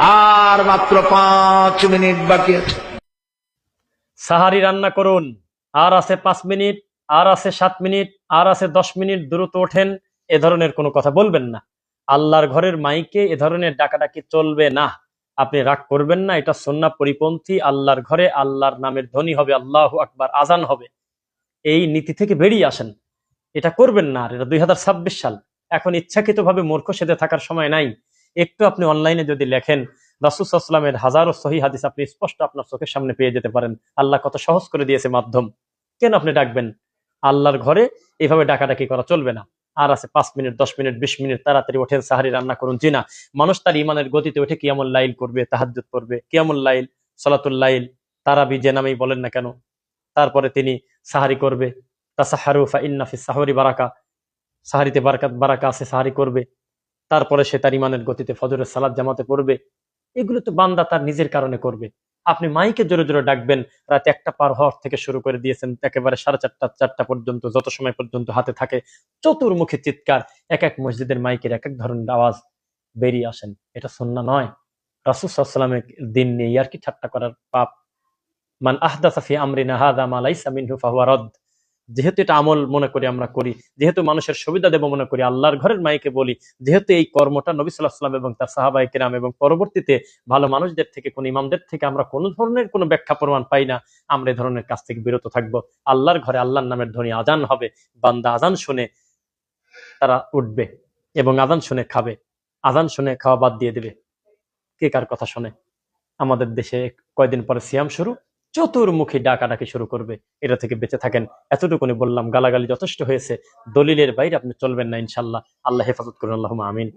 আর মাত্র 5 মিনিট বাকি আছে। সাহারি রান্না করুন, আর আছে 5 মিনিট, আর আছে 7 মিনিট, আর আছে 10 মিনিট, দ্রুত ওঠেন, এ ধরনের কোনো কথা বলবেন না। আল্লাহর ঘরের মাইকে এ ধরনের ডাকাডাকি চলবে না। আপনি রাগ করবেন না, এটা সুন্নাহ পরিপন্থী। আল্লাহর ঘরে আল্লাহর নামের ধ্বনি হবে, আল্লাহু আকবার, আজান হবে। এই নীতি থেকে বেরিয়ে আসেন, এটা করবেন না। আর এটা 2026 সাল, এখন ইচ্ছাকৃতভাবে মূর্খ সেজে থাকার সময় নাই। একটু আপনি অনলাইনে যদি লেখেন, রাসূল সাল্লাল্লাহু আলাইহি ওয়াসাল্লামের হাজারো সহি হাদিস আপনি স্পষ্ট আপনার চোখের সামনে পেয়ে যেতে পারেন। আল্লাহ কত সহজ করে দিয়েছে মাধ্যম। কেন আপনি ডাকবেন? আল্লাহর ঘরে এইভাবে ডাকাডাকি করা চলবে না। আর আছে 5 মিনিট, 10 মিনিট, 20 মিনিট, তাড়াতাড়ি ওঠেন, সাহারি রান্না করুন। জি না, মানুষ তার ইমানের গতিতে উঠে কিয়ামুল লাইল করবে, তাহাজ্জুদ করবে, কিয়ামুল লাইল, সালাতুল লাইল, তারাবি যে নামেই বলেন না কেন। তারপরে তিনি সাহারি করবে, তাসাহারু ফা ইন্না ফিস সাহরি বারাকা, সাহারিতে বারাকাত বারাকা আছে, সাহারি করবে। তারপরে সে তার ইমানের গতিতে ফজরের সালাত জামাতে পড়বে। এগুলো তো বান্দা তার নিজের কারণে করবে। আপনি মাইকে জোরে জোরে ডাকবেন, রাত 1টা পার হওয়ার থেকে শুরু করে দিয়েছেন একেবারে 4:30 4টা পর্যন্ত, যত সময় পর্যন্ত হাতে থাকে, চতুর্মুখী চিৎকার, এক এক মসজিদের মাইকের এক এক ধরনের আওয়াজ, বেরিয়ে আসেন। এটা সুন্নাহ নয়। রাসূল সাল্লাল্লাহু আলাইহি ওয়াসাল্লামের দিন নিয়ে ইয়ারকি ঠাট্টা করার পাপ। মান আহদাসা ফি আমরিনা হাযা মা লাইসা মিনহু ফাহুয়া রাদ। যেহেতু এটা আমল মনে করি আমরা করি, যেহেতু মানুষের সুবিধা দেব মনে করি, আল্লাহর ঘরের মাইকে বলি, যেহেতু এই কর্মটা নবী সাল্লাল্লাহু আলাইহি ওয়াসাল্লাম এবং তার সাহাবায়ে কেরাম এবং পরবর্তীতে ভালো মানুষদের থেকে, কোন ইমামদের থেকে আমরা কোন ধরনের কোনো ব্যাখ্যা প্রমাণ পাই না, আমরা এই ধরনের কাজ থেকে বিরত থাকবো। আল্লাহর ঘরে আল্লাহর নামের ধ্বনি, আজান হবে, বান্দা আজান শুনে তারা উঠবে এবং আজান শুনে খাবে। আজান শুনে খাওয়া বাদ দিয়ে দেবে। কে কার কথা শুনে? আমাদের দেশে কয়দিন পরে সিয়াম শুরু, চতুর্মুখী ডাকাডাকি শুরু করবে। এটা থেকে বেঁচে থাকেন। এতটুকুনি বললাম, গালাগালি যথেষ্ট হয়েছে। দলিলের বাইরে আপনি চলবেন না ইনশাল্লাহ। আল্লাহ হেফাজত করুন, আল্লাহুম্মা আমিন।